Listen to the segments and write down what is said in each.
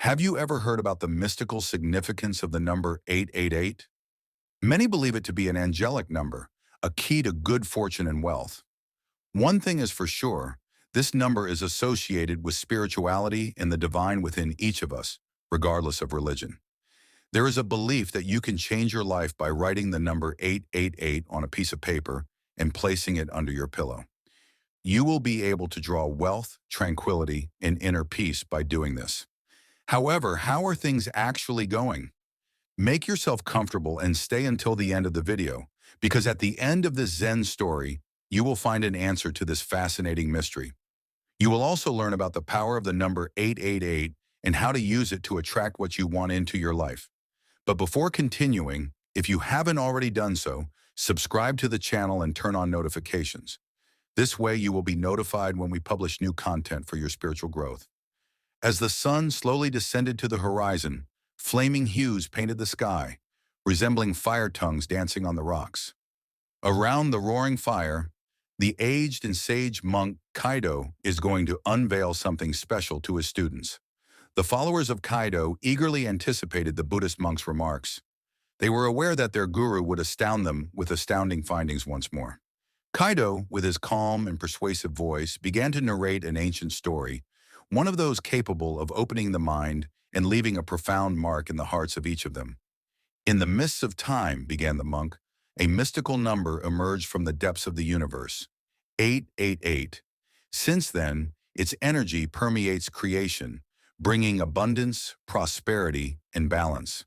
Have you ever heard about the mystical significance of the number 888? Many believe it to be an angelic number, a key to good fortune and wealth. One thing is for sure, this number is associated with spirituality and the divine within each of us, regardless of religion. There is a belief that you can change your life by writing the number 888 on a piece of paper and placing it under your pillow. You will be able to draw wealth, tranquility, and inner peace by doing this. However, how are things actually going? Make yourself comfortable and stay until the end of the video, because at the end of this Zen story, you will find an answer to this fascinating mystery. You will also learn about the power of the number 888 and how to use it to attract what you want into your life. But before continuing, if you haven't already done so, subscribe to the channel and turn on notifications. This way you will be notified when we publish new content for your spiritual growth. As the sun slowly descended to the horizon, flaming hues painted the sky, resembling fire tongues dancing on the rocks. Around the roaring fire, the aged and sage monk Kaido is going to unveil something special to his students. The followers of Kaido eagerly anticipated the Buddhist monk's remarks. They were aware that their guru would astound them with astounding findings once more. Kaido, with his calm and persuasive voice, began to narrate an ancient story, one of those capable of opening the mind and leaving a profound mark in the hearts of each of them. In the mists of time, began the monk, a mystical number emerged from the depths of the universe, 888. Since then, its energy permeates creation, bringing abundance, prosperity, and balance.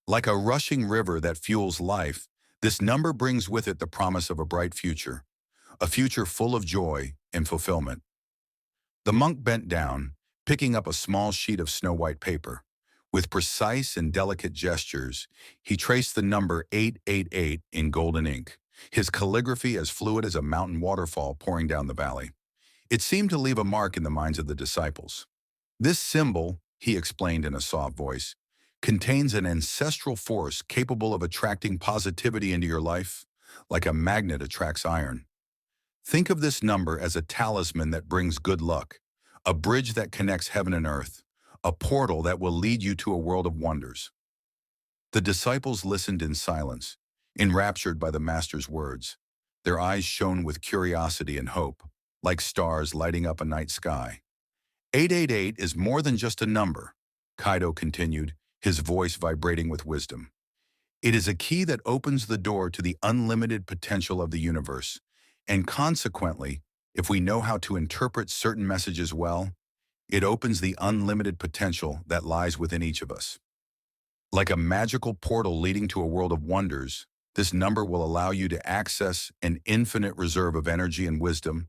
Like a rushing river that fuels life, this number brings with it the promise of a bright future, a future full of joy and fulfillment. The monk bent down, picking up a small sheet of snow-white paper. With precise and delicate gestures, he traced the number 888 in golden ink, his calligraphy as fluid as a mountain waterfall pouring down the valley. It seemed to leave a mark in the minds of the disciples. This symbol, he explained in a soft voice, contains an ancestral force capable of attracting positivity into your life, like a magnet attracts iron. Think of this number as a talisman that brings good luck, a bridge that connects heaven and earth, a portal that will lead you to a world of wonders. The disciples listened in silence, enraptured by the Master's words. Their eyes shone with curiosity and hope, like stars lighting up a night sky. 888 is more than just a number, Kaido continued, his voice vibrating with wisdom. It is a key that opens the door to the unlimited potential of the universe, and consequently, if we know how to interpret certain messages well, it opens the unlimited potential that lies within each of us. Like a magical portal leading to a world of wonders, this number will allow you to access an infinite reserve of energy and wisdom,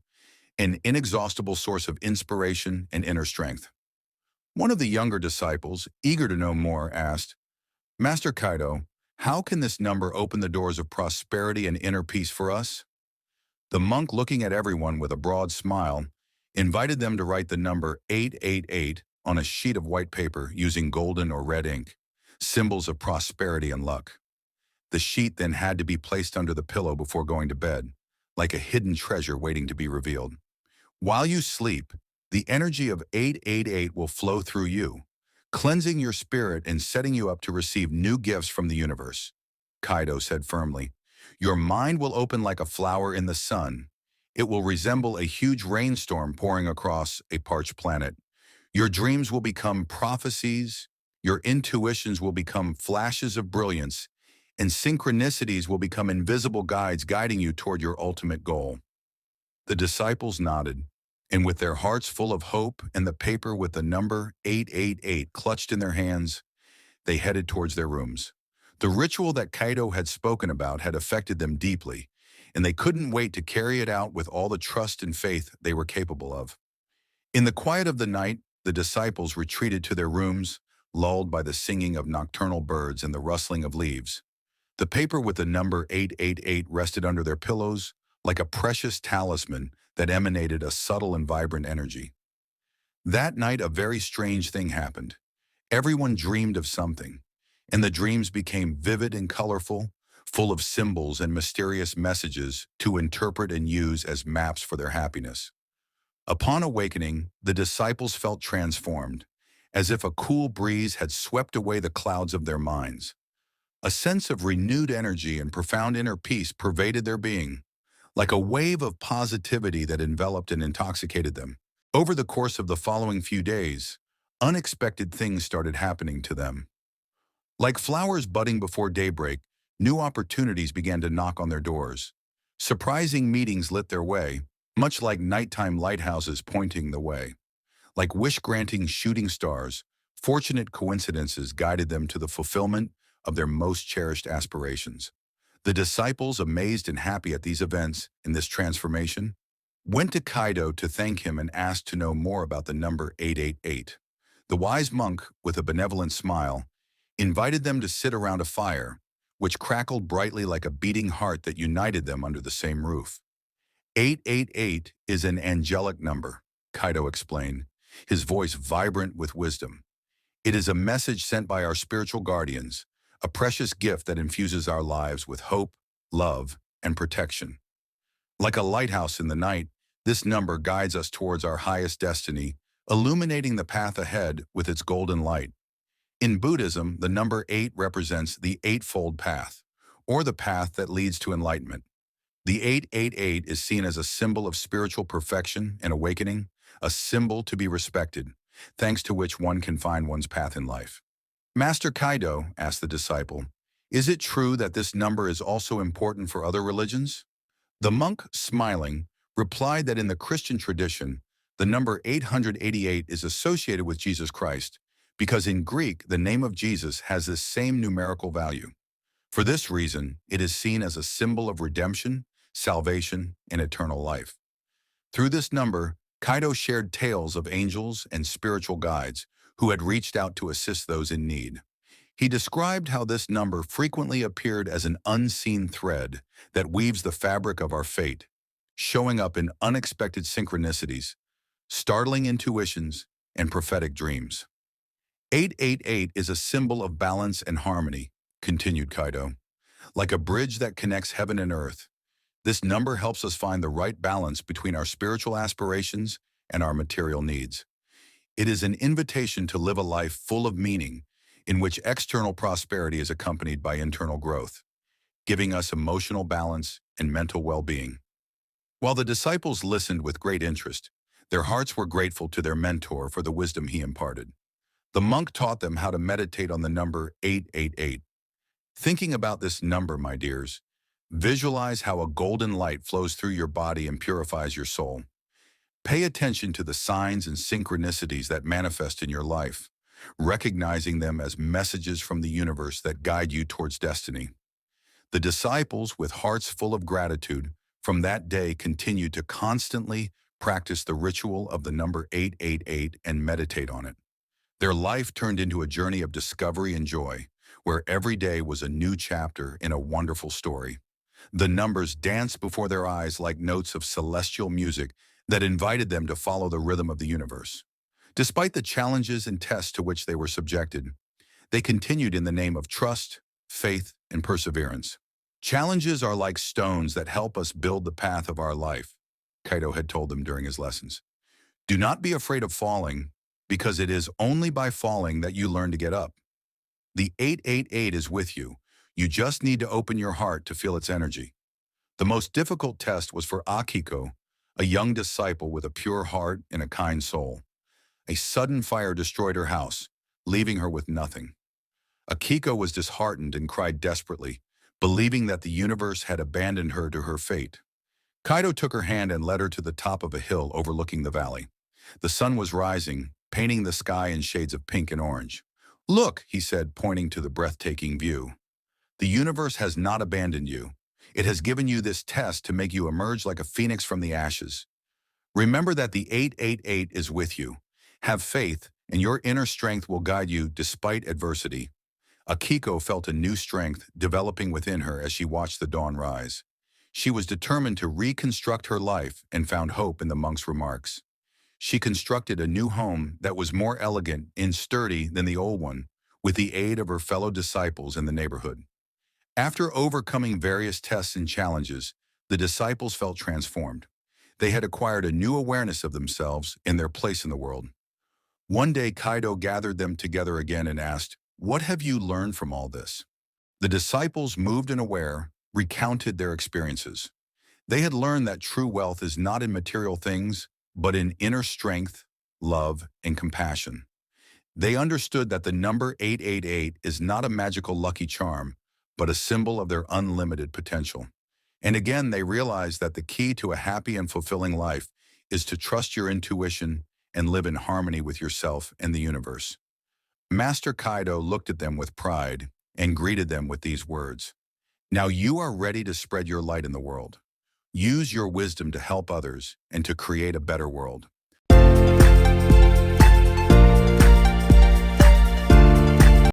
an inexhaustible source of inspiration and inner strength. One of the younger disciples, eager to know more, asked, "Master Kaido, how can this number open the doors of prosperity and inner peace for us?" The monk, looking at everyone with a broad smile, invited them to write the number 888 on a sheet of white paper using golden or red ink, symbols of prosperity and luck. The sheet then had to be placed under the pillow before going to bed, like a hidden treasure waiting to be revealed. While you sleep, the energy of 888 will flow through you, cleansing your spirit and setting you up to receive new gifts from the universe. Kaido said firmly, "Your mind will open like a flower in the sun. It will resemble a huge rainstorm pouring across a parched planet. Your dreams will become prophecies, your intuitions will become flashes of brilliance, and synchronicities will become invisible guides guiding you toward your ultimate goal." The disciples nodded, and with their hearts full of hope and the paper with the number 888 clutched in their hands, they headed towards their rooms. The ritual that Kaido had spoken about had affected them deeply, and they couldn't wait to carry it out with all the trust and faith they were capable of. In the quiet of the night, the disciples retreated to their rooms, lulled by the singing of nocturnal birds and the rustling of leaves. The paper with the number 888 rested under their pillows like a precious talisman that emanated a subtle and vibrant energy. That night, a very strange thing happened. Everyone dreamed of something, and the dreams became vivid and colorful, full of symbols and mysterious messages to interpret and use as maps for their happiness. Upon awakening, the disciples felt transformed, as if a cool breeze had swept away the clouds of their minds. A sense of renewed energy and profound inner peace pervaded their being, like a wave of positivity that enveloped and intoxicated them. Over the course of the following few days, unexpected things started happening to them. Like flowers budding before daybreak, new opportunities began to knock on their doors. Surprising meetings lit their way, much like nighttime lighthouses pointing the way. Like wish-granting shooting stars, fortunate coincidences guided them to the fulfillment of their most cherished aspirations. The disciples, amazed and happy at these events and this transformation, went to Kaido to thank him and asked to know more about the number 888. The wise monk, with a benevolent smile, invited them to sit around a fire, which crackled brightly like a beating heart that united them under the same roof. 888 is an angelic number, Kaido explained, his voice vibrant with wisdom. It is a message sent by our spiritual guardians, a precious gift that infuses our lives with hope, love, and protection. Like a lighthouse in the night, this number guides us towards our highest destiny, illuminating the path ahead with its golden light. In Buddhism, the number 8 represents the Eightfold Path, or the path that leads to enlightenment. The 888 is seen as a symbol of spiritual perfection and awakening, a symbol to be respected, thanks to which one can find one's path in life. Master Kaido, asked the disciple, is it true that this number is also important for other religions? The monk, smiling, replied that in the Christian tradition, the number 888 is associated with Jesus Christ, because in Greek, the name of Jesus has this same numerical value. For this reason, it is seen as a symbol of redemption, salvation, and eternal life. Through this number, Kaido shared tales of angels and spiritual guides who had reached out to assist those in need. He described how this number frequently appeared as an unseen thread that weaves the fabric of our fate, showing up in unexpected synchronicities, startling intuitions, and prophetic dreams. 888 is a symbol of balance and harmony, continued Kaido. Like a bridge that connects heaven and earth, this number helps us find the right balance between our spiritual aspirations and our material needs. It is an invitation to live a life full of meaning, in which external prosperity is accompanied by internal growth, giving us emotional balance and mental well-being. While the disciples listened with great interest, their hearts were grateful to their mentor for the wisdom he imparted. The monk taught them how to meditate on the number 888. Thinking about this number, my dears, visualize how a golden light flows through your body and purifies your soul. Pay attention to the signs and synchronicities that manifest in your life, recognizing them as messages from the universe that guide you towards destiny. The disciples, with hearts full of gratitude, from that day continued to constantly practice the ritual of the number 888 and meditate on it. Their life turned into a journey of discovery and joy, where every day was a new chapter in a wonderful story. The numbers danced before their eyes like notes of celestial music that invited them to follow the rhythm of the universe. Despite the challenges and tests to which they were subjected, they continued in the name of trust, faith, and perseverance. Challenges are like stones that help us build the path of our life, Kaido had told them during his lessons. Do not be afraid of falling, because it is only by falling that you learn to get up. The 888 is with you. You just need to open your heart to feel its energy. The most difficult test was for Akiko, a young disciple with a pure heart and a kind soul. A sudden fire destroyed her house, leaving her with nothing. Akiko was disheartened and cried desperately, believing that the universe had abandoned her to her fate. Kaido took her hand and led her to the top of a hill overlooking the valley. The sun was rising, painting the sky in shades of pink and orange. Look, he said, pointing to the breathtaking view. The universe has not abandoned you. It has given you this test to make you emerge like a phoenix from the ashes. Remember that the 888 is with you. Have faith, and your inner strength will guide you despite adversity. Akiko felt a new strength developing within her as she watched the dawn rise. She was determined to reconstruct her life and found hope in the monk's remarks. She constructed a new home that was more elegant and sturdy than the old one, with the aid of her fellow disciples in the neighborhood. After overcoming various tests and challenges, the disciples felt transformed. They had acquired a new awareness of themselves and their place in the world. One day, Kaido gathered them together again and asked, "What have you learned from all this?" The disciples, moved and aware, recounted their experiences. They had learned that true wealth is not in material things, but in inner strength, love, and compassion. They understood that the number 888 is not a magical lucky charm, but a symbol of their unlimited potential. And again, they realized that the key to a happy and fulfilling life is to trust your intuition and live in harmony with yourself and the universe. Master Kaido looked at them with pride and greeted them with these words: "Now you are ready to spread your light in the world. Use your wisdom to help others and to create a better world."